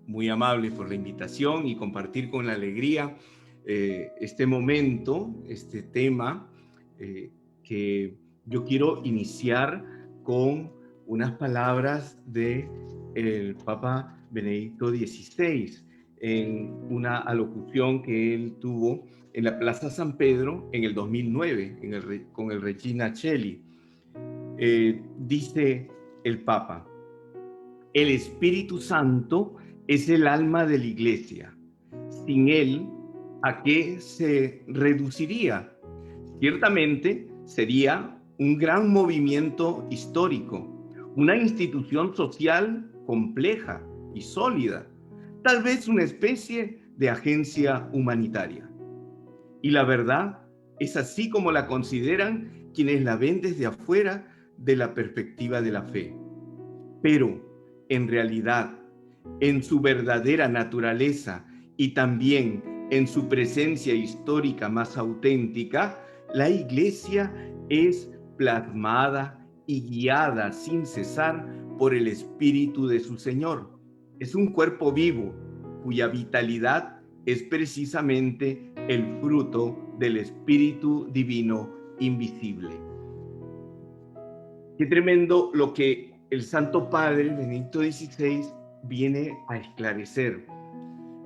muy amables por la invitación y compartir con la alegría este momento, este tema que yo quiero iniciar con unas palabras de el Papa Benedicto XVI en una alocución que él tuvo en la Plaza San Pedro en el 2009 con el Regina Coeli. Dice el Papa: el Espíritu Santo es el alma de la Iglesia. Sin él, ¿a qué se reduciría? Ciertamente sería un gran movimiento histórico, una institución social compleja y sólida, tal vez una especie de agencia humanitaria. Y la verdad es así como la consideran quienes la ven desde afuera de la perspectiva de la fe. Pero, en realidad, en su verdadera naturaleza y también en su presencia histórica más auténtica, la Iglesia es plasmada y guiada sin cesar por el Espíritu de su Señor. Es un cuerpo vivo cuya vitalidad es precisamente el fruto del Espíritu Divino invisible. Qué tremendo lo que el Santo Padre Benedicto XVI viene a esclarecer,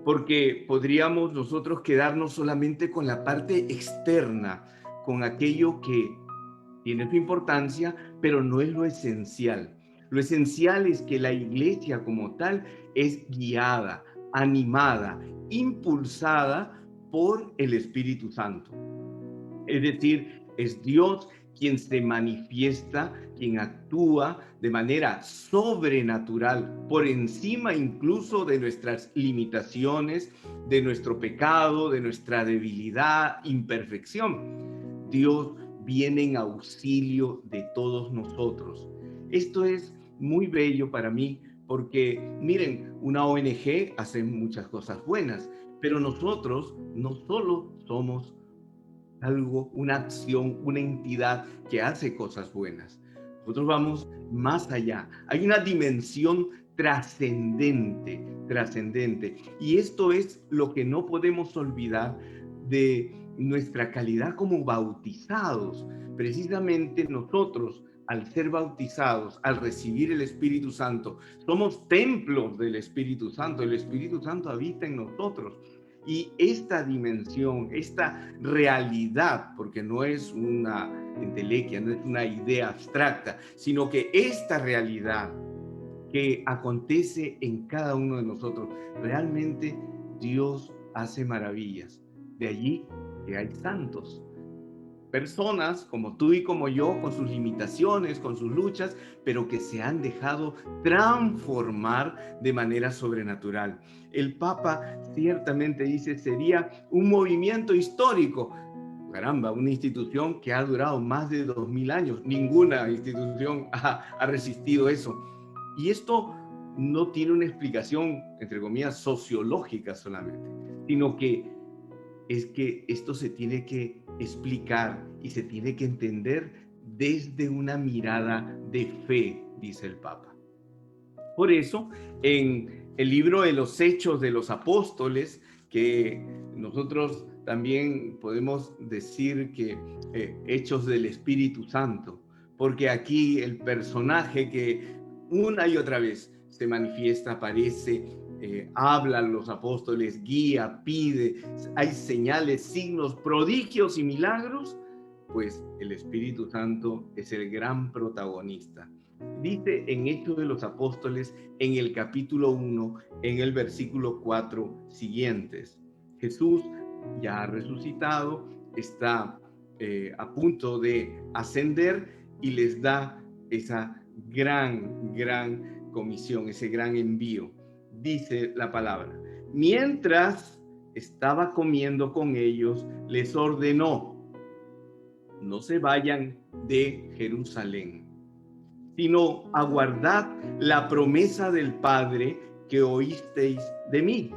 porque podríamos nosotros quedarnos solamente con la parte externa, con aquello que tiene su importancia, pero no es lo esencial. Lo esencial es que la Iglesia como tal es guiada, animada, impulsada por el Espíritu Santo. Es decir, es Dios quien se manifiesta, quien actúa de manera sobrenatural, por encima incluso de nuestras limitaciones, de nuestro pecado, de nuestra debilidad, imperfección. Dios viene en auxilio de todos nosotros. Esto es muy bello para mí porque, miren, una ONG hace muchas cosas buenas, pero nosotros no solo somos algo, una acción, una entidad que hace cosas buenas. Nosotros vamos más allá. Hay una dimensión trascendente, trascendente. Y esto es lo que no podemos olvidar de nuestra calidad como bautizados. Precisamente nosotros, al ser bautizados, al recibir el Espíritu Santo, somos templos del Espíritu Santo. El Espíritu Santo habita en nosotros. Y esta dimensión, esta realidad, porque no es una entelequia, no es una idea abstracta, sino que esta realidad que acontece en cada uno de nosotros, realmente Dios hace maravillas. De allí que hay santos. Personas como tú y como yo, con sus limitaciones, con sus luchas, pero que se han dejado transformar de manera sobrenatural. El Papa ciertamente dice, sería un movimiento histórico. Caramba, una institución que ha durado más de 2000 años. Ninguna institución ha resistido eso. Y esto no tiene una explicación, entre comillas, sociológica solamente, sino que es que esto se tiene que explicar y se tiene que entender desde una mirada de fe, dice el Papa. Por eso, en el libro de los Hechos de los Apóstoles, que nosotros también podemos decir que Hechos del Espíritu Santo, porque aquí el personaje que una y otra vez se manifiesta, aparece, hablan los apóstoles, guía, pide, hay señales, signos, prodigios y milagros, pues el Espíritu Santo es el gran protagonista. Dice en Hechos de los Apóstoles, en el capítulo 1, en el versículo 4 siguientes. Jesús ya ha resucitado, está a punto de ascender y les da esa gran comisión, ese gran envío. Dice la palabra: mientras estaba comiendo con ellos, les ordenó: no se vayan de Jerusalén, sino aguardad la promesa del Padre que oísteis de mí.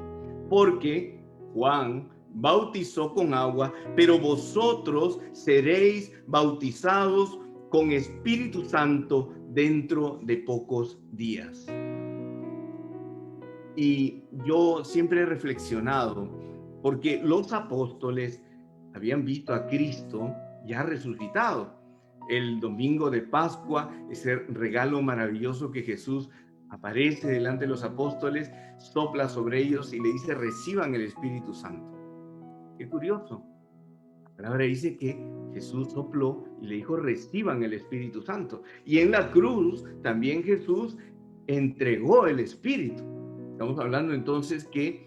Porque Juan bautizó con agua, pero vosotros seréis bautizados con Espíritu Santo dentro de pocos días. Y yo siempre he reflexionado, porque los apóstoles habían visto a Cristo ya resucitado. El domingo de Pascua, ese regalo maravilloso que Jesús aparece delante de los apóstoles, sopla sobre ellos y le dice: reciban el Espíritu Santo. Qué curioso. La palabra dice que Jesús sopló y le dijo: reciban el Espíritu Santo. Y en la cruz también Jesús entregó el Espíritu. Estamos hablando entonces que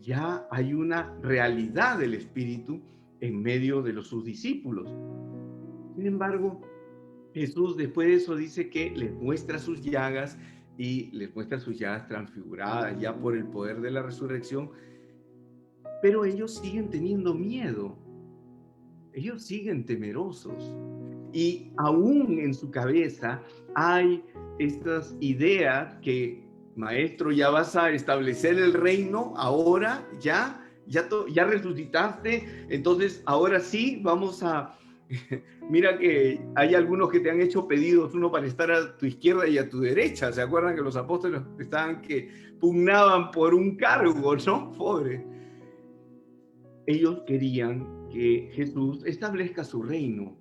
ya hay una realidad del Espíritu en medio de sus discípulos. Sin embargo, Jesús después de eso dice que les muestra sus llagas, y les muestra sus llagas transfiguradas ya por el poder de la resurrección, pero ellos siguen teniendo miedo, ellos siguen temerosos, y aún en su cabeza hay estas ideas que: maestro, ya vas a establecer el reino, ahora ya resucitaste, entonces ahora sí vamos a... Mira que hay algunos que te han hecho pedidos, uno para estar a tu izquierda y a tu derecha. ¿Se acuerdan que los apóstoles estaban que pugnaban por un cargo, no? Pobre. Ellos querían que Jesús establezca su reino,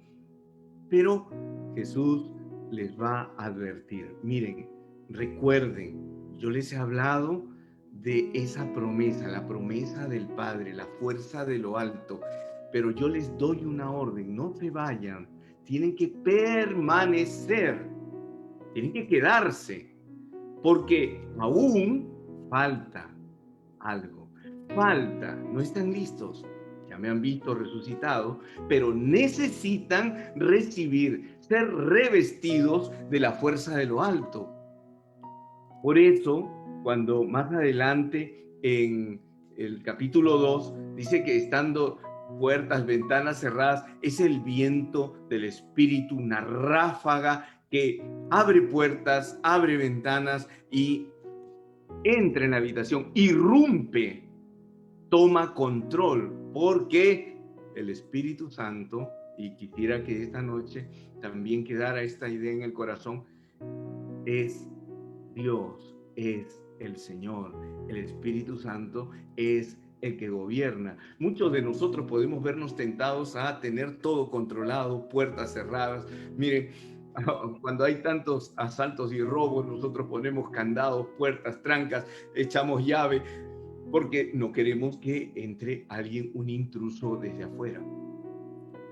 pero Jesús les va a advertir: miren, recuerden, yo les he hablado de esa promesa, la promesa del Padre, la fuerza de lo alto, pero yo les doy una orden: no se vayan, tienen que permanecer, tienen que quedarse, porque aún falta algo, no están listos. Ya me han visto resucitado, pero necesitan recibir, ser revestidos de la fuerza de lo alto. Por eso, cuando más adelante en el capítulo 2 dice que estando puertas, ventanas cerradas, es el viento del Espíritu, una ráfaga que abre puertas, abre ventanas y entra en la habitación, irrumpe, toma control, porque el Espíritu Santo, y quisiera que esta noche también quedara esta idea en el corazón, es Dios, es el Señor. El Espíritu Santo es el que gobierna. Muchos de nosotros podemos vernos tentados a tener todo controlado, puertas cerradas. Miren, cuando hay tantos asaltos y robos, nosotros ponemos candados, puertas, trancas, echamos llave, porque no queremos que entre alguien, un intruso desde afuera.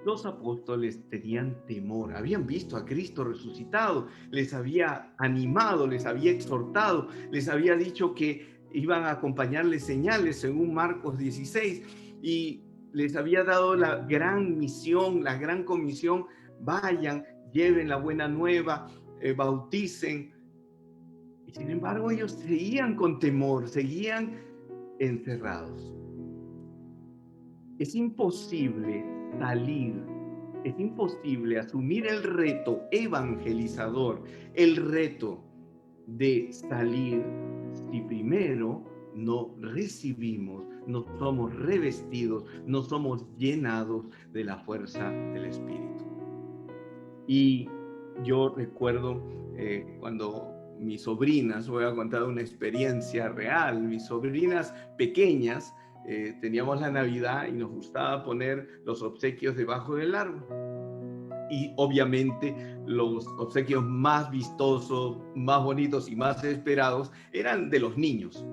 Los apóstoles tenían temor, habían visto a Cristo resucitado, les había animado, les había exhortado, les había dicho que iban a acompañarles señales según Marcos 16, y les había dado la gran misión, la gran comisión: vayan, lleven la buena nueva, bauticen. Y sin embargo ellos seguían con temor, seguían encerrados. Es imposible salir, es imposible asumir el reto evangelizador, el reto de salir, si primero no recibimos, no somos revestidos, no somos llenados de la fuerza del Espíritu. Y yo recuerdo cuando mis sobrinas, voy a contar una experiencia real, mis sobrinas pequeñas, teníamos la Navidad y nos gustaba poner los obsequios debajo del árbol. Y obviamente los obsequios más vistosos, más bonitos y más esperados eran de los niños.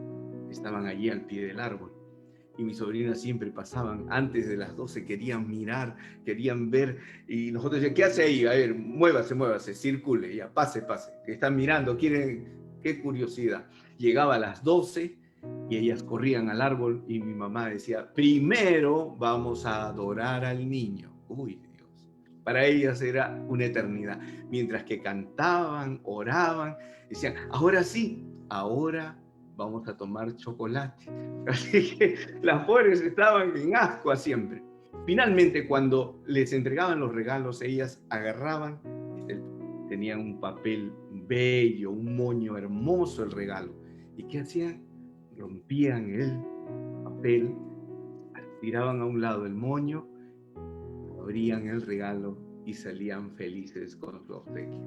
Estaban allí al pie del árbol. Y mis sobrinas siempre pasaban antes de las 12, querían mirar, querían ver, y nosotros decíamos: ¿qué hace ahí? A ver, muévase, circule, ya, pase, que están mirando, quieren, qué curiosidad. Llegaba a las 12 y ellas corrían al árbol y mi mamá decía: primero vamos a adorar al niño. Uy, Dios. Para ellas era una eternidad. Mientras que cantaban, oraban, decían: ahora sí, ahora vamos a tomar chocolate. Así que las pobres estaban en ascuas siempre. Finalmente, cuando les entregaban los regalos, ellas agarraban, tenían un papel bello, un moño hermoso el regalo. ¿Y qué hacían? Rompían el papel, tiraban a un lado el moño, abrían el regalo y salían felices con su obsequio.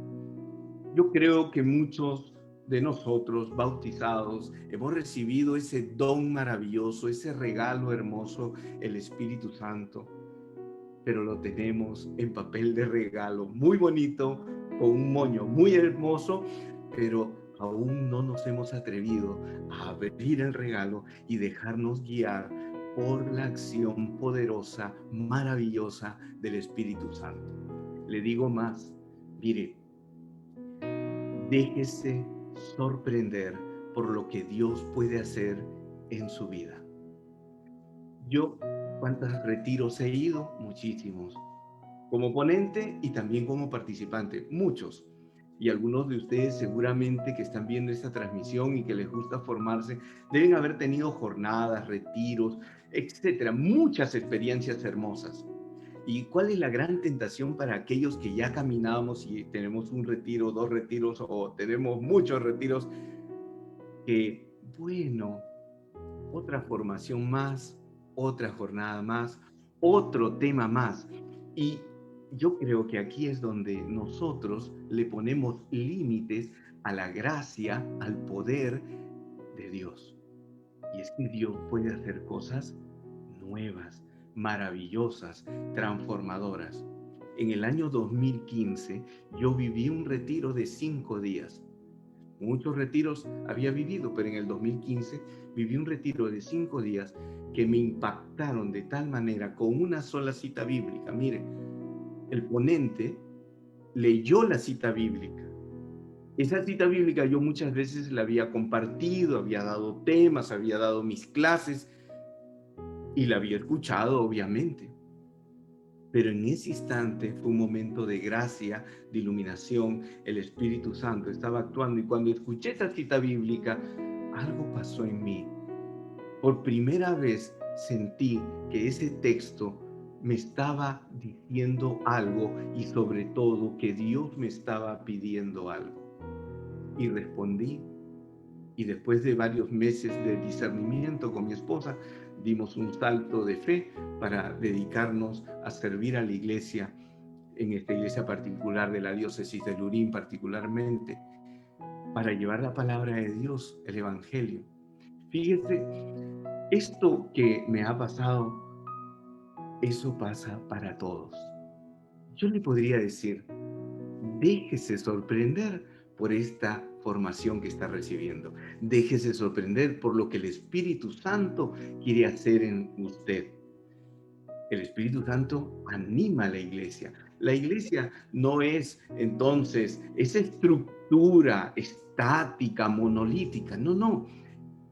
Yo creo que muchos de nosotros, bautizados, hemos recibido ese don maravilloso, ese regalo hermoso, el Espíritu Santo, pero lo tenemos en papel de regalo, muy bonito, con un moño muy hermoso, pero aún no nos hemos atrevido a abrir el regalo y dejarnos guiar por la acción poderosa, maravillosa del Espíritu Santo. Le digo más, mire, déjese sorprender por lo que Dios puede hacer en su vida. Yo, ¿cuántos retiros he ido? Muchísimos. Como ponente y también como participante, muchos. Y algunos de ustedes seguramente que están viendo esta transmisión y que les gusta formarse, deben haber tenido jornadas, retiros, etcétera, muchas experiencias hermosas. ¿Y cuál es la gran tentación para aquellos que ya caminamos y tenemos un retiro, 2 retiros o tenemos muchos retiros? Que, bueno, otra formación más, otra jornada más, otro tema más. Y yo creo que aquí es donde nosotros le ponemos límites a la gracia, al poder de Dios. Y es que Dios puede hacer cosas nuevas, maravillosas, transformadoras. En el año 2015 yo viví un retiro de 5 días. Muchos retiros había vivido, pero en el 2015 viví un retiro de 5 días que me impactaron de tal manera con una sola cita bíblica. Mire, el ponente leyó la cita bíblica. Esa cita bíblica yo muchas veces la había compartido, había dado temas, había dado mis clases y la había escuchado, obviamente. Pero en ese instante fue un momento de gracia, de iluminación. El Espíritu Santo estaba actuando y cuando escuché esa cita bíblica, algo pasó en mí. Por primera vez sentí que ese texto me estaba diciendo algo y sobre todo que Dios me estaba pidiendo algo. Y respondí. Y después de varios meses de discernimiento con mi esposa, dimos un salto de fe para dedicarnos a servir a la iglesia, en esta iglesia particular de la diócesis de Lurín particularmente, para llevar la palabra de Dios, el Evangelio. Fíjese, esto que me ha pasado, eso pasa para todos. Yo le podría decir, déjese sorprender por esta formación que está recibiendo. Déjese sorprender por lo que el Espíritu Santo quiere hacer en usted. El Espíritu Santo anima a la iglesia. La iglesia no es entonces esa estructura estática, monolítica. No, no.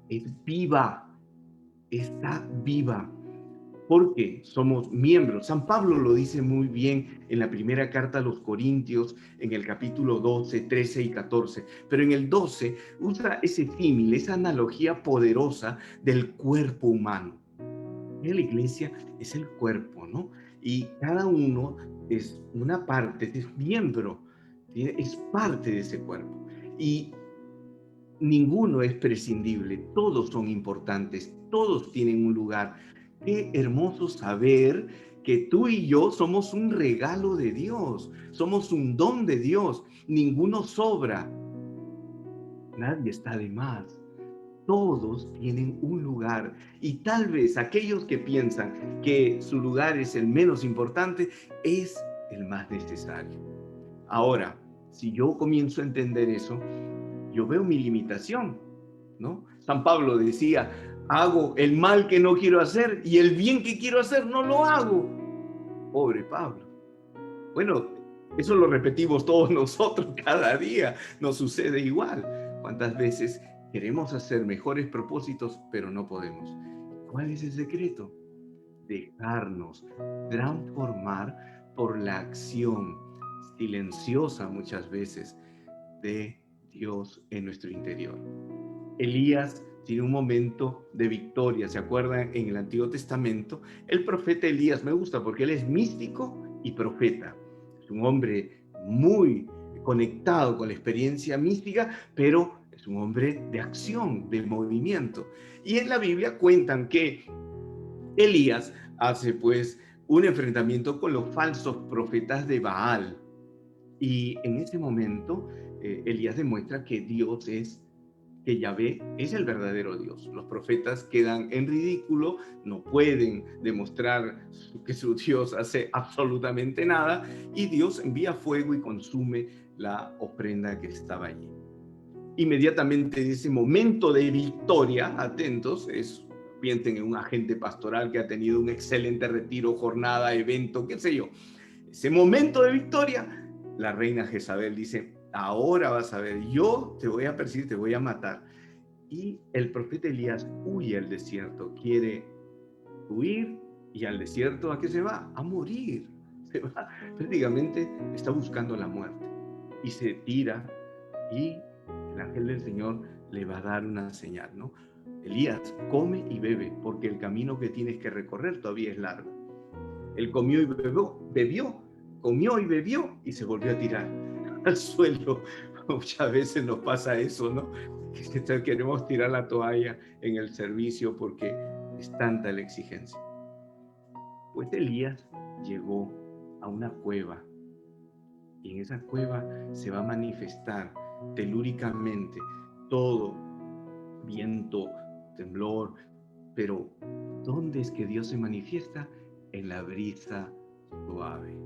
Es viva. Está viva. Porque somos miembros. San Pablo lo dice muy bien en la primera carta a los Corintios, en el capítulo 12, 13 y 14. Pero en el 12 usa ese símil, esa analogía poderosa del cuerpo humano. La iglesia es el cuerpo, ¿no? Y cada uno es una parte, es miembro, es parte de ese cuerpo. Y ninguno es prescindible, todos son importantes, todos tienen un lugar. Qué hermoso saber que tú y yo somos un regalo de Dios, somos un don de Dios, ninguno sobra, nadie está de más. Todos tienen un lugar y tal vez aquellos que piensan que su lugar es el menos importante, es el más necesario. Ahora, si yo comienzo a entender eso, yo veo mi limitación, ¿no? San Pablo decía, hago el mal que no quiero hacer y el bien que quiero hacer no lo hago. Pobre Pablo. Bueno, eso lo repetimos todos nosotros cada día, nos sucede igual. ¿Cuántas veces queremos hacer mejores propósitos, pero no podemos? ¿Cuál es el secreto? Dejarnos transformar por la acción silenciosa muchas veces de Dios en nuestro interior. Elías tiene un momento de victoria, ¿se acuerdan? En el Antiguo Testamento, el profeta Elías me gusta porque él es místico y profeta. Es un hombre muy conectado con la experiencia mística, pero es un hombre de acción, de movimiento. Y en la Biblia cuentan que Elías hace pues un enfrentamiento con los falsos profetas de Baal. Y en ese momento, Elías demuestra que que Yahvé es el verdadero Dios. Los profetas quedan en ridículo, no pueden demostrar que su Dios hace absolutamente nada, y Dios envía fuego y consume la ofrenda que estaba allí. Inmediatamente en ese momento de victoria, atentos, piensen en un agente pastoral que ha tenido un excelente retiro, jornada, evento, qué sé yo. Ese momento de victoria, la reina Jezabel dice: ahora vas a ver, yo te voy a perseguir, te voy a matar. Y el profeta Elías huye al desierto, quiere huir, y al desierto, ¿a qué se va? A morir. Se va, prácticamente está buscando la muerte. Y se tira, y el ángel del Señor le va a dar una señal, ¿no? Elías, come y bebe, porque el camino que tienes que recorrer todavía es largo. Él comió y comió y bebió, y se volvió a tirar al suelo. Muchas veces nos pasa eso, ¿no? Que queremos tirar la toalla en el servicio porque es tanta la exigencia. Pues Elías llegó a una cueva, y en esa cueva se va a manifestar telúricamente todo: viento, temblor. Pero ¿dónde es que Dios se manifiesta? En la brisa suave.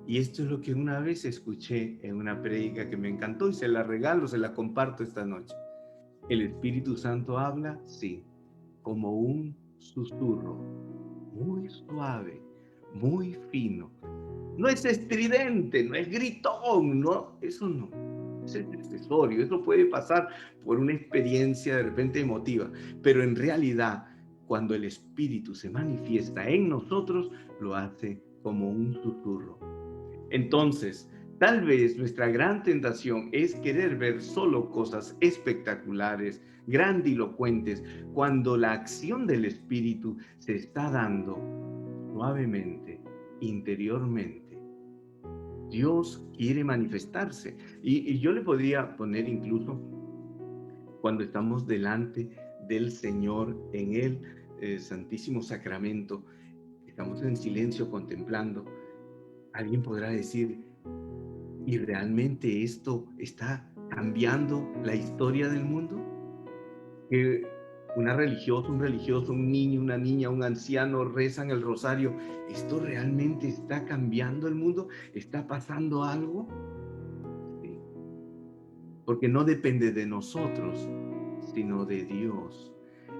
Y esto es lo que una vez escuché en una prédica que me encantó, y se la regalo, se la comparto esta noche. El Espíritu Santo habla, sí, como un susurro, muy suave, muy fino. No es estridente, no es gritón, no, eso no. Eso es accesorio, eso puede pasar por una experiencia de repente emotiva, pero en realidad, cuando el Espíritu se manifiesta en nosotros, lo hace como un susurro. Entonces, tal vez nuestra gran tentación es querer ver solo cosas espectaculares, grandilocuentes, cuando la acción del Espíritu se está dando suavemente, interiormente. Dios quiere manifestarse. Y yo le podría poner incluso cuando estamos delante del Señor en el Santísimo Sacramento, estamos en silencio contemplando. Alguien podrá decir: ¿y realmente esto está cambiando la historia del mundo? Que una religiosa, un religioso, un niño, una niña, un anciano rezan el rosario. ¿Esto realmente está cambiando el mundo? ¿Está pasando algo? Sí. Porque no depende de nosotros, sino de Dios.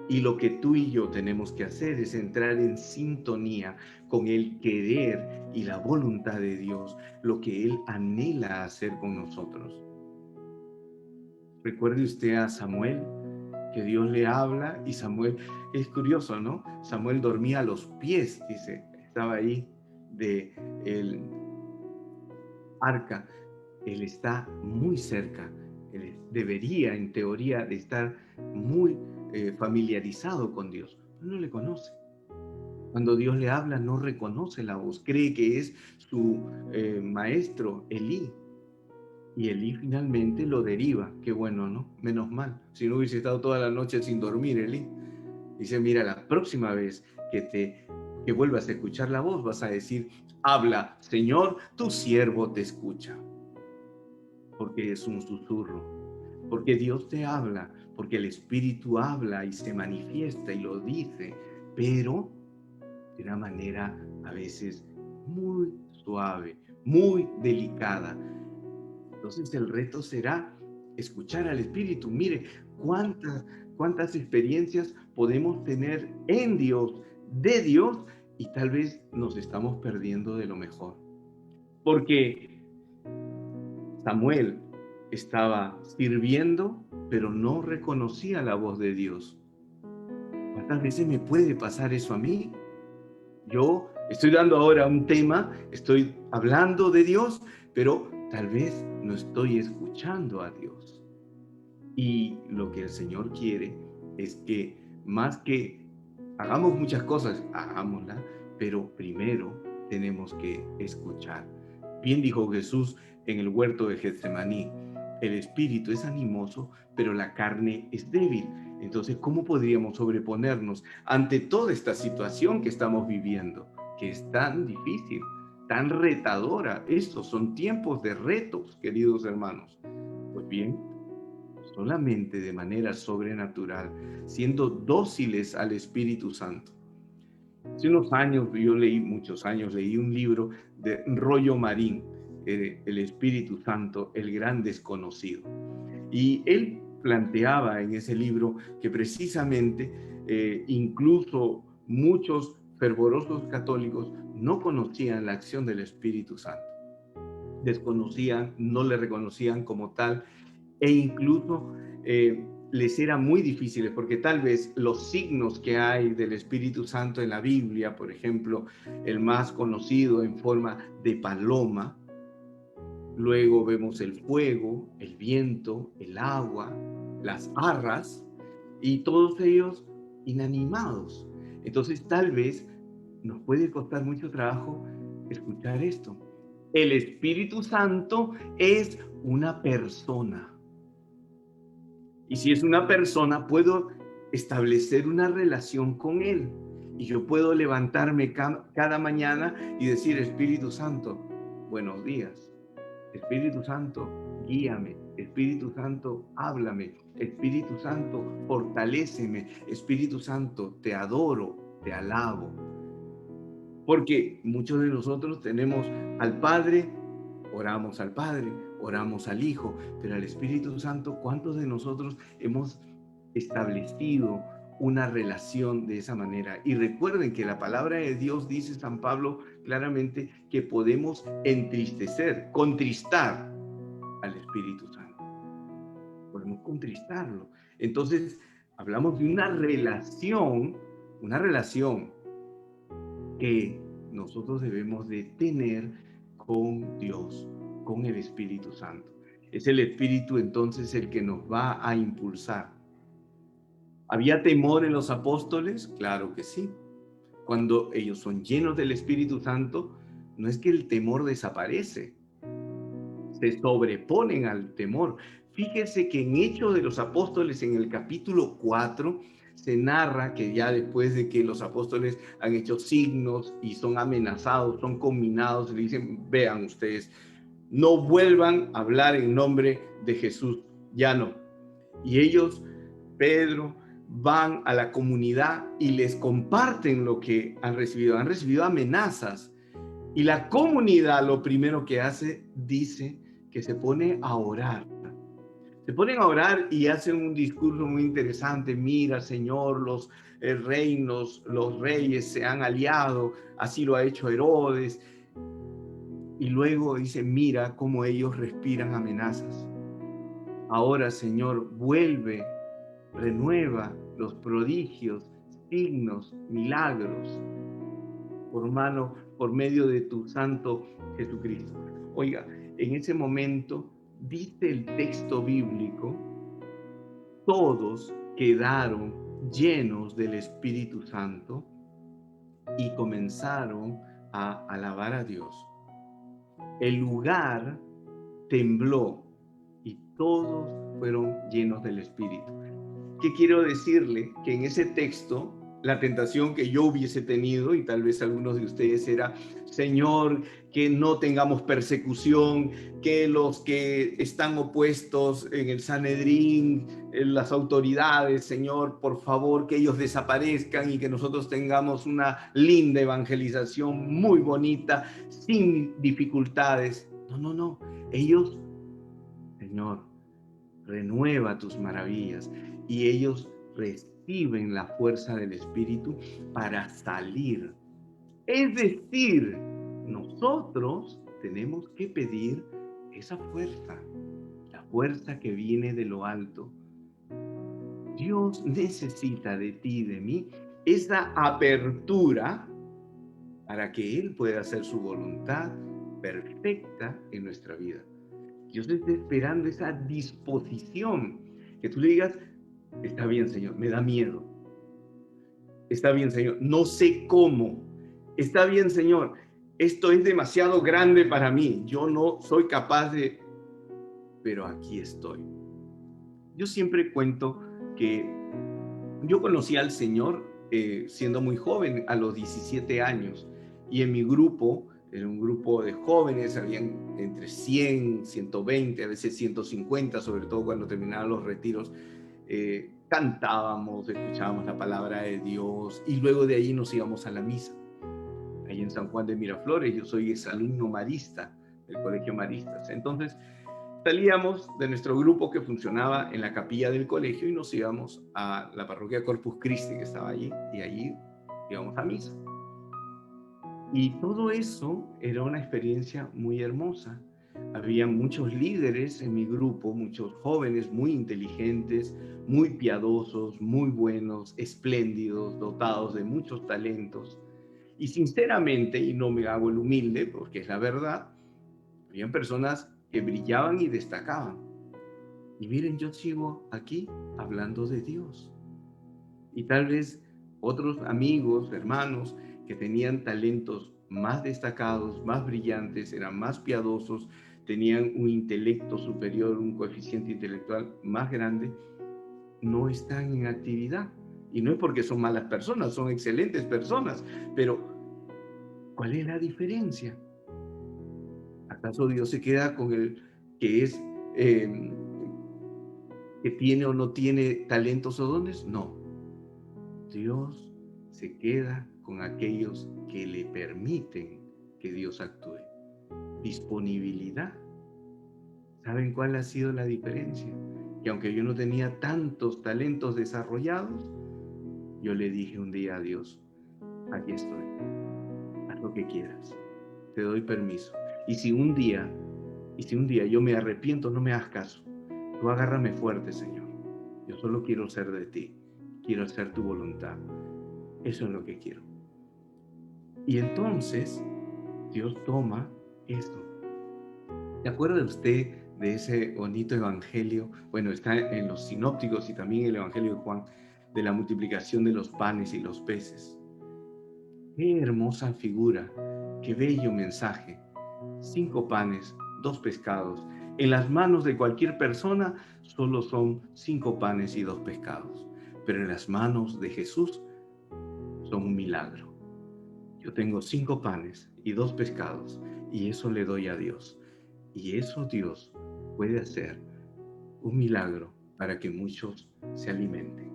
Y lo que tú y yo tenemos que hacer es entrar en sintonía con el querer y la voluntad de Dios, lo que Él anhela hacer con nosotros. Recuerde usted a Samuel, que Dios le habla, y Samuel, es curioso, ¿no? Samuel dormía a los pies, dice, estaba ahí de el arca. Él está muy cerca, él debería, en teoría, de estar muy familiarizado con Dios, pero no le conoce. Cuando Dios le habla, no reconoce la voz, cree que es su maestro, Elí. Y Elí finalmente lo deriva. Qué bueno, ¿no? Menos mal. Si no hubiese estado toda la noche sin dormir, Elí. Dice: mira, la próxima vez que vuelvas a escuchar la voz, vas a decir: habla, Señor, tu siervo te escucha. Porque es un susurro. Porque Dios te habla, porque el Espíritu habla y se manifiesta y lo dice, pero de una manera a veces muy suave, muy delicada. Entonces el reto será escuchar al Espíritu. Mire, cuántas experiencias podemos tener en Dios, de Dios, y tal vez nos estamos perdiendo de lo mejor. Porque Samuel estaba sirviendo, pero no reconocía la voz de Dios. ¿Cuántas veces me puede pasar eso a mí? Yo estoy dando ahora un tema, estoy hablando de Dios, pero tal vez no estoy escuchando a Dios. Y lo que el Señor quiere es que, más que hagamos muchas cosas, hagámoslas, pero primero tenemos que escuchar. Bien dijo Jesús en el huerto de Getsemaní: el espíritu es animoso, pero la carne es débil. Entonces, ¿cómo podríamos sobreponernos ante toda esta situación que estamos viviendo, que es tan difícil? tan retadora. Estos son tiempos de retos, queridos hermanos. Pues bien, solamente de manera sobrenatural, siendo dóciles al Espíritu Santo. Hace unos años, muchos años, leí un libro de Rollo Marín, El Espíritu Santo, el gran desconocido. Y él planteaba en ese libro que precisamente incluso muchos fervorosos católicos no conocían la acción del Espíritu Santo. Desconocían, no le reconocían como tal, e incluso les era muy difícil, porque tal vez los signos que hay del Espíritu Santo en la Biblia, por ejemplo, el más conocido en forma de paloma, luego vemos el fuego, el viento, el agua, las arras, y todos ellos inanimados. Entonces tal vez nos puede costar mucho trabajo escuchar esto. El Espíritu Santo es una persona. Y si es una persona, puedo establecer una relación con Él. Y yo puedo levantarme cada mañana y decir, Espíritu Santo, buenos días. Espíritu Santo, guíame. Espíritu Santo, háblame. Espíritu Santo, fortaléceme. Espíritu Santo, te adoro, te alabo. Porque muchos de nosotros tenemos al Padre, oramos al Padre, oramos al Hijo, pero al Espíritu Santo, ¿cuántos de nosotros hemos establecido una relación de esa manera? Y recuerden que la palabra de Dios, dice San Pablo claramente, que podemos entristecer, contristar al Espíritu Santo. Podemos contristarlo. Entonces, hablamos de una relación que nosotros debemos de tener con Dios, con el Espíritu Santo. Es el Espíritu entonces el que nos va a impulsar. ¿Había temor en los apóstoles? Claro que sí. Cuando ellos son llenos del Espíritu Santo, no es que el temor desaparece, se sobreponen al temor. Fíjense que en Hechos de los Apóstoles, en el capítulo 4, se narra que ya después de que los apóstoles han hecho signos y son amenazados, son conminados, le dicen, vean ustedes, no vuelvan a hablar en nombre de Jesús, ya no. Y ellos, Pedro, van a la comunidad y les comparten lo que han recibido amenazas. Y la comunidad lo primero que hace, dice que se pone a orar. Se ponen a orar y hacen un discurso muy interesante. Mira, Señor, los reinos, los reyes se han aliado, así lo ha hecho Herodes. Y luego dice, mira cómo ellos respiran amenazas. Ahora, Señor, vuelve, renueva los prodigios, signos, milagros, por medio de tu Santo Jesucristo. Oiga, en ese momento, dice el texto bíblico, todos quedaron llenos del Espíritu Santo y comenzaron a alabar a Dios. El lugar tembló y todos fueron llenos del Espíritu. ¿Qué quiero decirle? Que en ese texto, la tentación que yo hubiese tenido, y tal vez algunos de ustedes, era, Señor, que no tengamos persecución, que los que están opuestos en el Sanedrín, en las autoridades, Señor, por favor, que ellos desaparezcan y que nosotros tengamos una linda evangelización muy bonita, sin dificultades. No. Ellos, Señor, renueva tus maravillas, y ellos reciben la fuerza del Espíritu para salir. Es decir, nosotros tenemos que pedir esa fuerza, la fuerza que viene de lo alto. Dios necesita de ti y de mí esa apertura para que Él pueda hacer su voluntad perfecta en nuestra vida. Dios está esperando esa disposición, que tú le digas, está bien, Señor, me da miedo. Está bien, Señor, no sé cómo. Está bien, Señor, esto es demasiado grande para mí. Yo no soy capaz de... Pero aquí estoy. Yo siempre cuento que yo conocí al Señor siendo muy joven, a los 17 años. Y en mi grupo era un grupo de jóvenes, habían entre 100, 120, a veces 150, sobre todo cuando terminaban los retiros. Cantábamos, escuchábamos la palabra de Dios y luego de ahí nos íbamos a la misa. Ahí en San Juan de Miraflores, yo soy exalumno marista del Colegio Maristas. Entonces, salíamos de nuestro grupo que funcionaba en la capilla del colegio y nos íbamos a la parroquia Corpus Christi que estaba allí, y allí íbamos a misa. Y todo eso era una experiencia muy hermosa. Había muchos líderes en mi grupo, muchos jóvenes muy inteligentes, muy piadosos, muy buenos, espléndidos, dotados de muchos talentos. Y sinceramente, y no me hago el humilde porque es la verdad, habían personas que brillaban y destacaban. Y miren, yo sigo aquí hablando de Dios. Y tal vez otros amigos, hermanos, que tenían talentos más destacados, más brillantes, eran más piadosos, tenían un intelecto superior, un coeficiente intelectual más grande, no están en actividad. Y no es porque son malas personas, son excelentes personas, pero ¿cuál es la diferencia? ¿Acaso Dios se queda con el que es, que tiene o no tiene talentos o dones? No. Dios se queda con aquellos que le permiten que Dios actúe. Disponibilidad. ¿Saben cuál ha sido la diferencia? Que aunque yo no tenía tantos talentos desarrollados, yo le dije un día a Dios, aquí estoy, haz lo que quieras, te doy permiso. Y si un día yo me arrepiento, no me hagas caso. Tú agárrame fuerte, Señor. Yo solo quiero ser de ti, quiero hacer tu voluntad. Eso es lo que quiero. Y entonces Dios toma esto. ¿Se acuerda usted de ese bonito evangelio? Bueno, está en los sinópticos y también en el evangelio de Juan, de la multiplicación de los panes y los peces. Qué hermosa figura, qué bello mensaje. 5 panes, 2 pescados. En las manos de cualquier persona solo son 5 panes y 2 pescados. Pero en las manos de Jesús son un milagro. Yo tengo 5 panes y 2 pescados y eso le doy a Dios. Y eso Dios puede hacer un milagro para que muchos se alimenten.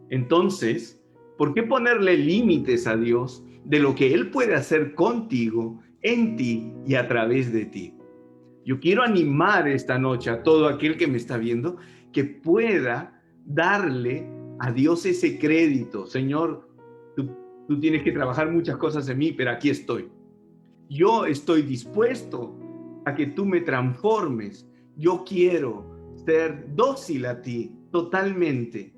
Entonces, ¿por qué ponerle límites a Dios de lo que Él puede hacer contigo, en ti y a través de ti? Yo quiero animar esta noche a todo aquel que me está viendo que pueda darle a Dios ese crédito. Señor, tú tienes que trabajar muchas cosas en mí, pero aquí estoy. Yo estoy dispuesto a que tú me transformes. Yo quiero ser dócil a ti totalmente.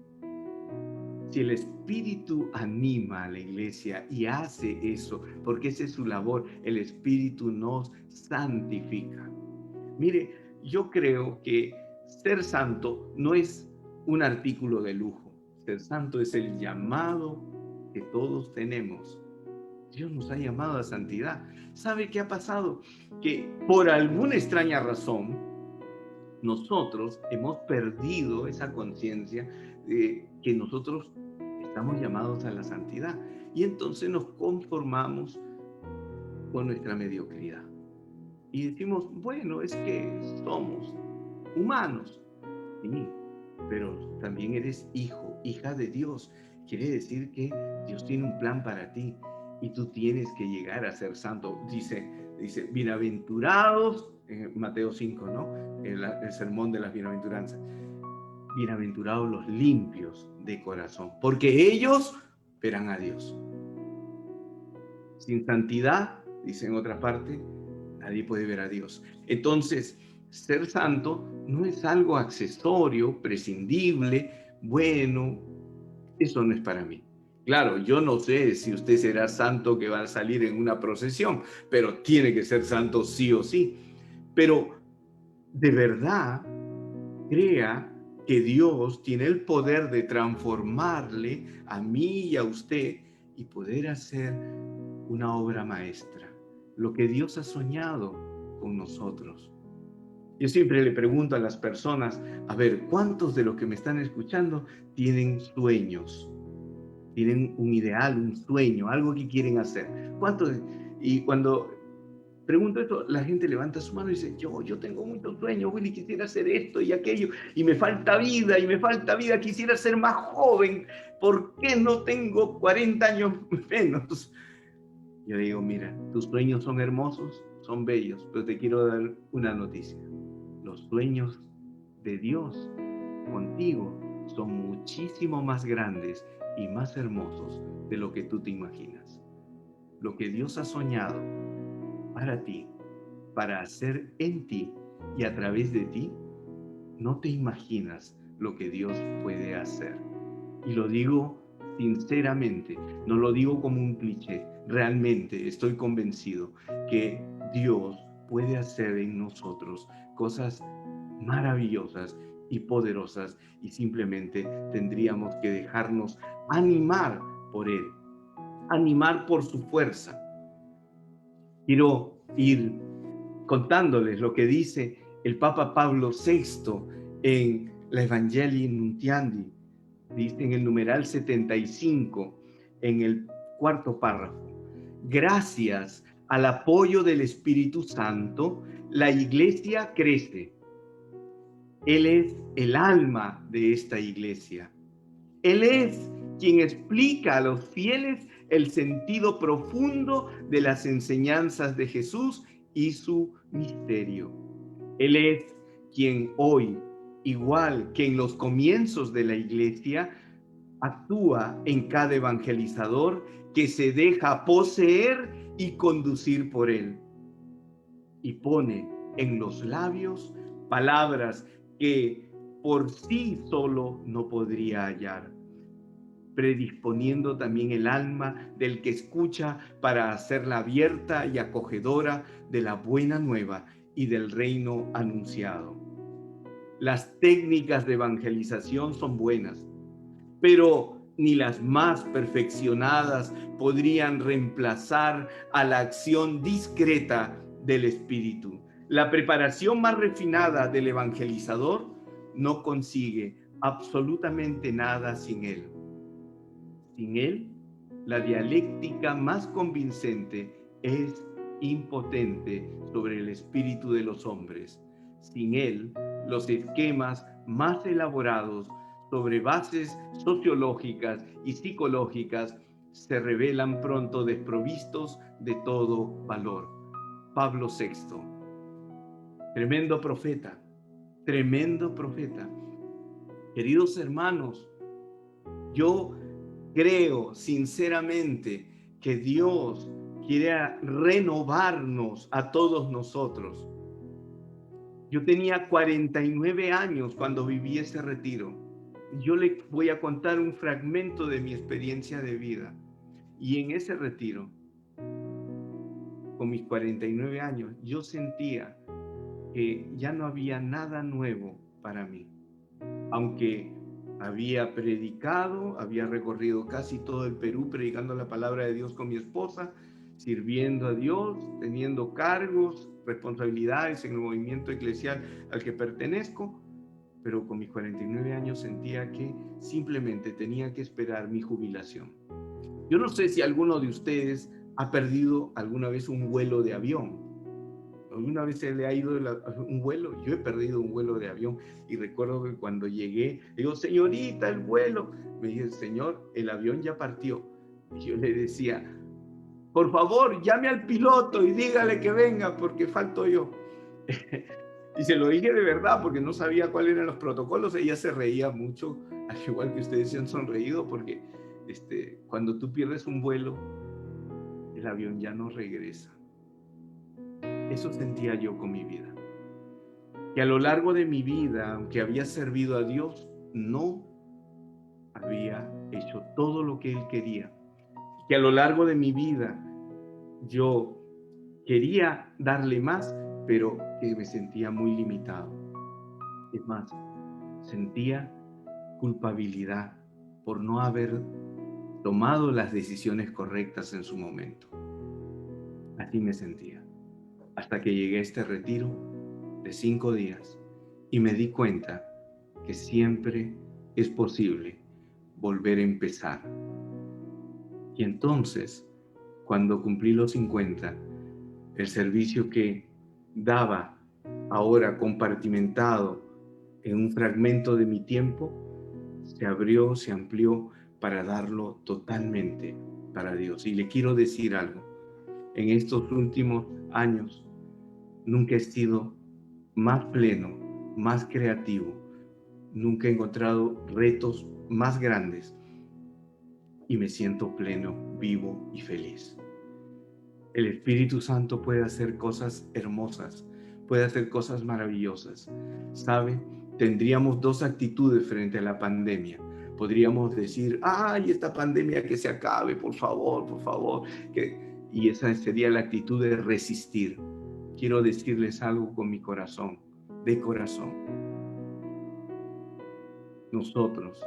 Si el Espíritu anima a la iglesia y hace eso, porque esa es su labor, el Espíritu nos santifica. Mire, yo creo que ser santo no es un artículo de lujo. Ser santo es el llamado que todos tenemos. Dios nos ha llamado a santidad. ¿Sabe qué ha pasado? Que por alguna extraña razón, nosotros hemos perdido esa conciencia de que nosotros estamos llamados a la santidad. Y entonces nos conformamos con nuestra mediocridad. Y decimos, bueno, es que somos humanos. Sí, pero también eres hijo, hija de Dios. Quiere decir que Dios tiene un plan para ti y tú tienes que llegar a ser santo. Dice, bienaventurados, en Mateo 5, ¿no? El sermón de las bienaventuranzas. Bienaventurados los limpios de corazón, porque ellos verán a Dios. Sin santidad, dice en otra parte, nadie puede ver a Dios. Entonces, ser santo no es algo accesorio, prescindible, bueno, eso no es para mí. Claro, yo no sé si usted será santo que va a salir en una procesión, pero tiene que ser santo sí o sí. Pero de verdad, crea que Dios tiene el poder de transformarle a mí y a usted y poder hacer una obra maestra, lo que Dios ha soñado con nosotros. Yo siempre le pregunto a las personas, a ver, ¿cuántos de los que me están escuchando tienen sueños? Tienen un ideal, un sueño, algo que quieren hacer. ¿Cuántos? Y cuando pregunto esto, la gente levanta su mano y dice, yo tengo muchos sueños, Willy, quisiera hacer esto y aquello, y me falta vida, quisiera ser más joven, ¿por qué no tengo 40 años menos? Yo digo, mira, tus sueños son hermosos, son bellos, pero te quiero dar una noticia. Los sueños de Dios contigo son muchísimo más grandes y más hermosos de lo que tú te imaginas. Lo que Dios ha soñado para ti, para hacer en ti y a través de ti, no te imaginas lo que Dios puede hacer. Y lo digo sinceramente, no lo digo como un cliché, realmente estoy convencido que Dios puede hacer en nosotros cosas maravillosas y poderosas, y simplemente tendríamos que dejarnos animar por Él, animar por su fuerza. Quiero ir contándoles lo que dice el Papa Pablo VI en la Evangelii Nuntiandi. Dice en el numeral 75, en el cuarto párrafo: gracias al apoyo del Espíritu Santo, la Iglesia crece. Él es el alma de esta Iglesia. Él es quien explica a los fieles el sentido profundo de las enseñanzas de Jesús y su misterio. Él es quien hoy, igual que en los comienzos de la Iglesia, actúa en cada evangelizador que se deja poseer y conducir por Él, y pone en los labios palabras que por sí solo no podría hallar, predisponiendo también el alma del que escucha para hacerla abierta y acogedora de la buena nueva y del reino anunciado. Las técnicas de evangelización son buenas, pero ni las más perfeccionadas podrían reemplazar a la acción discreta del Espíritu. La preparación más refinada del evangelizador no consigue absolutamente nada sin él. Sin él, la dialéctica más convincente es impotente sobre el espíritu de los hombres. Sin él, los esquemas más elaborados sobre bases sociológicas y psicológicas se revelan pronto desprovistos de todo valor. Pablo VI, tremendo profeta, tremendo profeta. Queridos hermanos, yo creo sinceramente que Dios quiere renovarnos a todos nosotros. Yo tenía 49 años cuando viví ese retiro. Yo le voy a contar un fragmento de mi experiencia de vida. Y en ese retiro, con mis 49 años, yo sentía que ya no había nada nuevo para mí. Aunque había predicado, había recorrido casi todo el Perú predicando la palabra de Dios con mi esposa, sirviendo a Dios, teniendo cargos, responsabilidades en el movimiento eclesial al que pertenezco, pero con mis 49 años sentía que simplemente tenía que esperar mi jubilación. Yo no sé si alguno de ustedes ha perdido alguna vez un vuelo de avión. ¿Alguna vez se le ha ido un vuelo? Yo he perdido un vuelo de avión y recuerdo que cuando llegué, digo, señorita, el vuelo. Me dice, señor, el avión ya partió. Y yo le decía, por favor, llame al piloto y dígale que venga porque falto yo. Y se lo dije de verdad porque no sabía cuáles eran los protocolos. Ella se reía mucho, al igual que ustedes se han sonreído, porque cuando tú pierdes un vuelo, el avión ya no regresa. Eso sentía yo con mi vida. Que a lo largo de mi vida, aunque había servido a Dios, no había hecho todo lo que Él quería. Que a lo largo de mi vida yo quería darle más, pero que me sentía muy limitado. Es más, sentía culpabilidad por no haber tomado las decisiones correctas en su momento. Así me sentía. Hasta que llegué a este retiro de 5 días y me di cuenta que siempre es posible volver a empezar. Y entonces, cuando cumplí los 50, El servicio que daba ahora compartimentado en un fragmento de mi tiempo, se abrió, se amplió para darlo totalmente para Dios. Y le quiero decir algo, en estos últimos años nunca he sido más pleno, más creativo, nunca he encontrado retos más grandes y me siento pleno, vivo y feliz. El Espíritu Santo puede hacer cosas hermosas, puede hacer cosas maravillosas. ¿Sabe? Tendríamos dos actitudes frente a la pandemia. Podríamos decir, ay, esta pandemia que se acabe, por favor, por favor. Y esa sería la actitud de resistir. Quiero decirles algo con mi corazón, de corazón. Nosotros,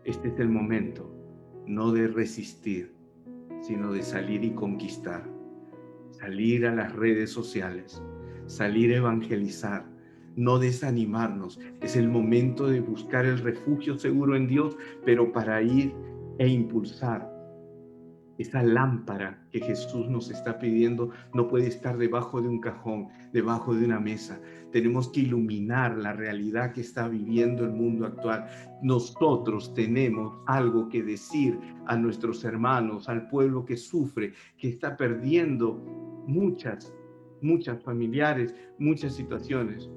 este es el momento, no de resistir, sino de salir y conquistar. Salir a las redes sociales, salir a evangelizar, no desanimarnos. Es el momento de buscar el refugio seguro en Dios, pero para ir e impulsar. Esa lámpara que Jesús nos está pidiendo no puede estar debajo de un cajón, debajo de una mesa. Tenemos que iluminar la realidad que está viviendo el mundo actual. Nosotros tenemos algo que decir a nuestros hermanos, al pueblo que sufre, que está perdiendo muchas familiares, muchas situaciones.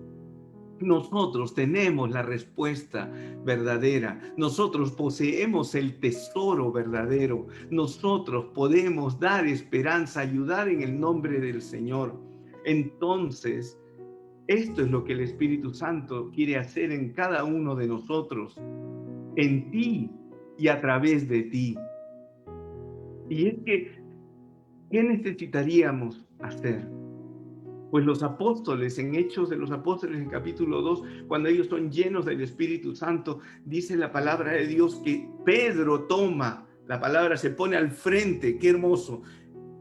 Nosotros tenemos la respuesta verdadera. Nosotros poseemos el tesoro verdadero. Nosotros podemos dar esperanza, ayudar en el nombre del Señor. Entonces, esto es lo que el Espíritu Santo quiere hacer en cada uno de nosotros, en ti y a través de ti. Y es que, ¿qué necesitaríamos hacer? Pues los apóstoles, en Hechos de los Apóstoles, en capítulo 2, cuando ellos son llenos del Espíritu Santo, dice la palabra de Dios que Pedro toma la palabra, se pone al frente. ¡Qué hermoso!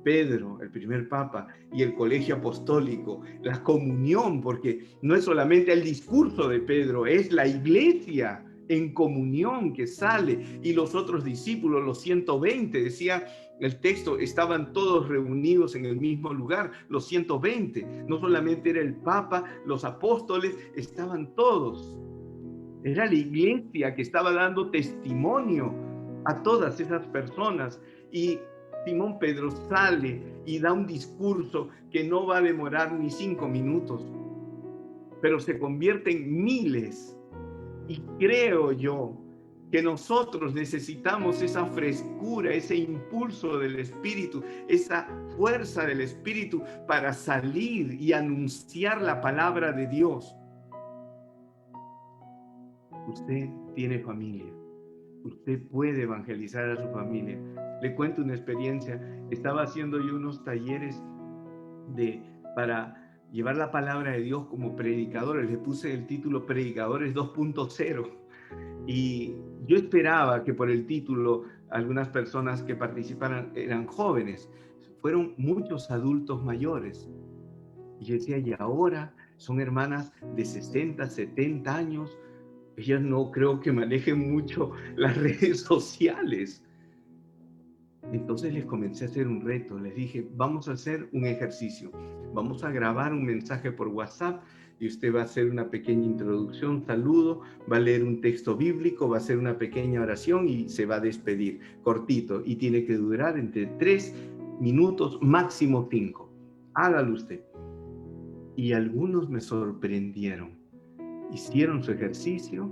Pedro, el primer papa, y el colegio apostólico, la comunión, porque no es solamente el discurso de Pedro, es la iglesia en comunión que sale, y los otros discípulos, los 120, decía el texto, estaban todos reunidos en el mismo lugar, los 120, no solamente era el papa, los apóstoles, estaban todos. Era la iglesia que estaba dando testimonio a todas esas personas. Y Simón Pedro sale y da un discurso que no va a demorar ni 5 minutos, pero se convierte en miles. Y creo yo que nosotros necesitamos esa frescura, ese impulso del Espíritu, esa fuerza del Espíritu para salir y anunciar la palabra de Dios. Usted tiene familia. Usted puede evangelizar a su familia. Le cuento una experiencia. Estaba haciendo yo unos talleres para llevar la palabra de Dios como predicadores. Le puse el título Predicadores 2.0. Y yo esperaba que por el título algunas personas que participaran eran jóvenes. Fueron muchos adultos mayores. Y yo decía, y ahora son hermanas de 60, 70 años. Ellas no creo que manejen mucho las redes sociales. Entonces les comencé a hacer un reto. Les dije, vamos a hacer un ejercicio. Vamos a grabar un mensaje por WhatsApp y usted va a hacer una pequeña introducción, saludo, va a leer un texto bíblico, va a hacer una pequeña oración y se va a despedir, cortito. Y tiene que durar entre 3 minutos, máximo 5. Hágalo usted. Y algunos me sorprendieron. Hicieron su ejercicio,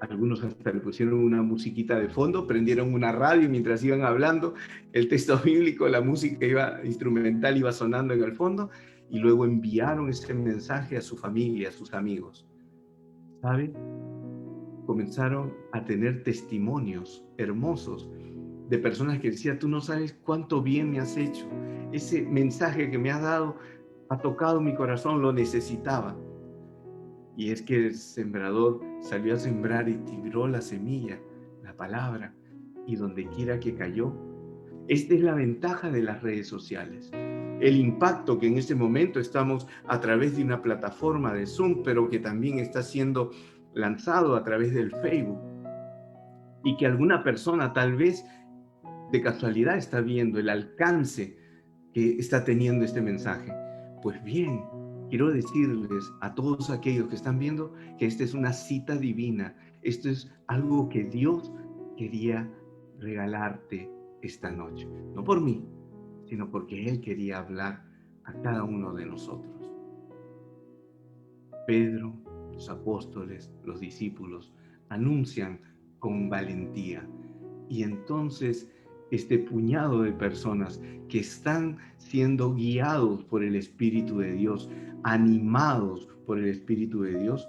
algunos hasta le pusieron una musiquita de fondo, prendieron una radio mientras iban hablando, el texto bíblico, la música instrumental iba sonando en el fondo, y luego enviaron ese mensaje a su familia, a sus amigos. ¿Saben? Comenzaron a tener testimonios hermosos de personas que decían, tú no sabes cuánto bien me has hecho, ese mensaje que me has dado ha tocado mi corazón, lo necesitaba. Y es que el sembrador salió a sembrar y tiró la semilla, la palabra, y donde quiera que cayó. Esta es la ventaja de las redes sociales. El impacto que en este momento estamos a través de una plataforma de Zoom, pero que también está siendo lanzado a través del Facebook. Y que alguna persona tal vez de casualidad está viendo el alcance que está teniendo este mensaje. Pues bien, quiero decirles a todos aquellos que están viendo que esta es una cita divina. Esto es algo que Dios quería regalarte esta noche. No por mí, sino porque Él quería hablar a cada uno de nosotros. Pedro, los apóstoles, los discípulos anuncian con valentía. Y entonces este puñado de personas que están siendo guiados por el Espíritu de Dios, animados por el Espíritu de Dios,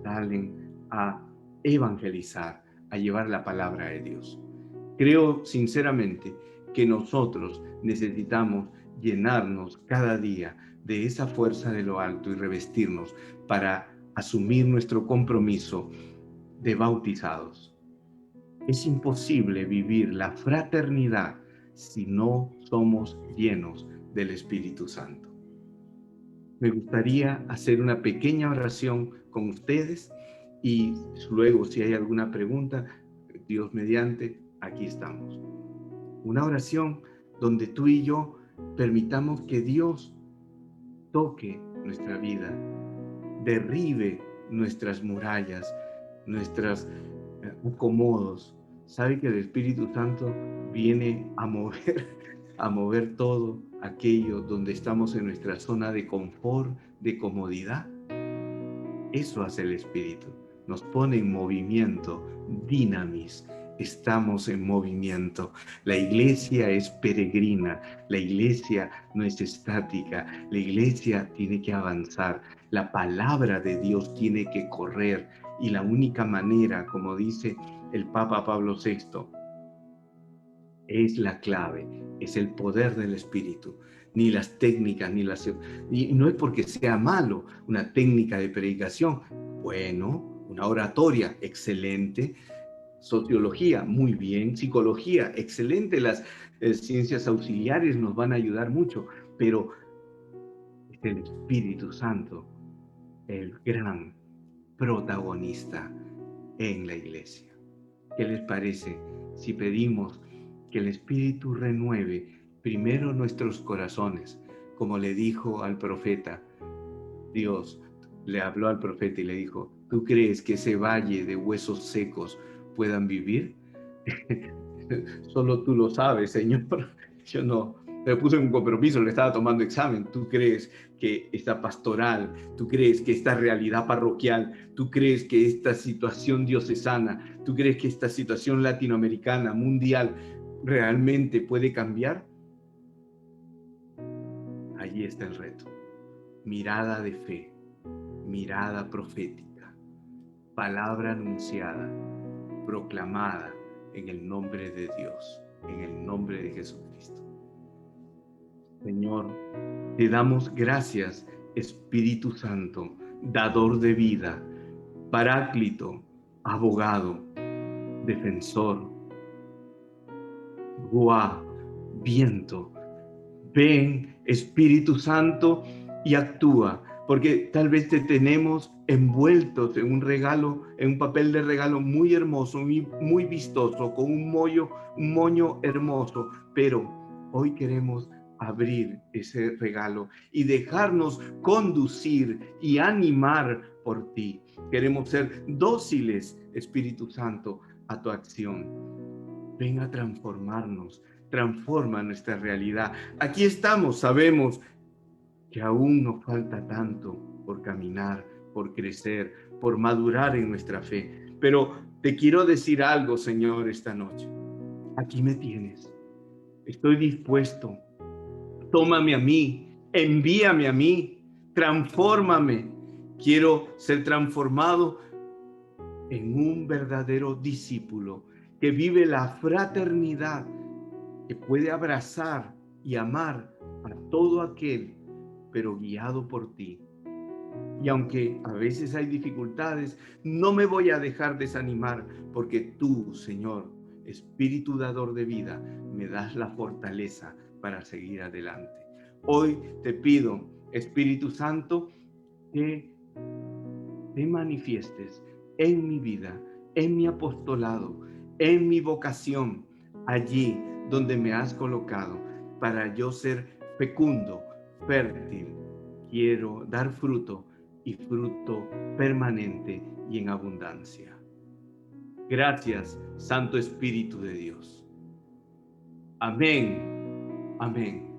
salen a evangelizar, a llevar la palabra de Dios. Creo sinceramente que nosotros necesitamos llenarnos cada día de esa fuerza de lo alto y revestirnos para asumir nuestro compromiso de bautizados. Es imposible vivir la fraternidad si no somos llenos del Espíritu Santo. Me gustaría hacer una pequeña oración con ustedes y luego, si hay alguna pregunta, Dios mediante, aquí estamos. Una oración donde tú y yo permitamos que Dios toque nuestra vida, derribe nuestras murallas, nuestros acomodos. Sabe que el Espíritu Santo viene a mover todo aquello donde estamos en nuestra zona de confort, de comodidad. Eso hace el Espíritu. Nos pone en movimiento, dinamis. Estamos en movimiento. La iglesia es peregrina. La iglesia no es estática. La iglesia tiene que avanzar. La palabra de Dios tiene que correr. Y la única manera, como dice el Papa Pablo VI, es la clave, es el poder del Espíritu. Ni las técnicas, y no es porque sea malo una técnica de predicación. Bueno, una oratoria, excelente. Sociología, muy bien. Psicología, excelente. Las ciencias auxiliares nos van a ayudar mucho, pero es el Espíritu Santo el gran protagonista en la iglesia. ¿Qué les parece si pedimos que el Espíritu renueve primero nuestros corazones, como le dijo al profeta? Dios le habló al profeta y le dijo: ¿tú crees que ese valle de huesos secos puedan vivir? Solo tú lo sabes, Señor. Yo no. Me puse un compromiso, le estaba tomando examen. ¿Tú crees que esta pastoral, tú crees que esta realidad parroquial, tú crees que esta situación diocesana, tú crees que esta situación latinoamericana, mundial, realmente puede cambiar? Allí está el reto. Mirada de fe, mirada profética, palabra anunciada, proclamada en el nombre de Dios, en el nombre de Jesucristo. Señor, te damos gracias, Espíritu Santo, dador de vida, paráclito, abogado, defensor, guá, viento. Ven, Espíritu Santo, y actúa, porque tal vez te tenemos envueltos en un regalo, en un papel de regalo muy hermoso, muy vistoso, con un moño hermoso, pero hoy queremos abrir ese regalo y dejarnos conducir y animar por ti. Queremos ser dóciles, Espíritu Santo, a tu acción. Ven a transformarnos, transforma nuestra realidad. Aquí estamos, sabemos que aún nos falta tanto por caminar, por crecer, por madurar en nuestra fe. Pero te quiero decir algo, Señor, esta noche. Aquí me tienes. Estoy dispuesto. Tómame a mí, envíame a mí, transfórmame. Quiero ser transformado en un verdadero discípulo que vive la fraternidad, que puede abrazar y amar a todo aquel, pero guiado por ti. Y aunque a veces hay dificultades, no me voy a dejar desanimar, porque tú, Señor, Espíritu dador de vida, me das la fortaleza para seguir adelante. Hoy te pido, Espíritu Santo, que te manifiestes en mi vida, en mi apostolado, en mi vocación, allí donde me has colocado, para yo ser fecundo, fértil. Quiero dar fruto y fruto permanente y en abundancia. Gracias, Santo Espíritu de Dios. Amén. Amén.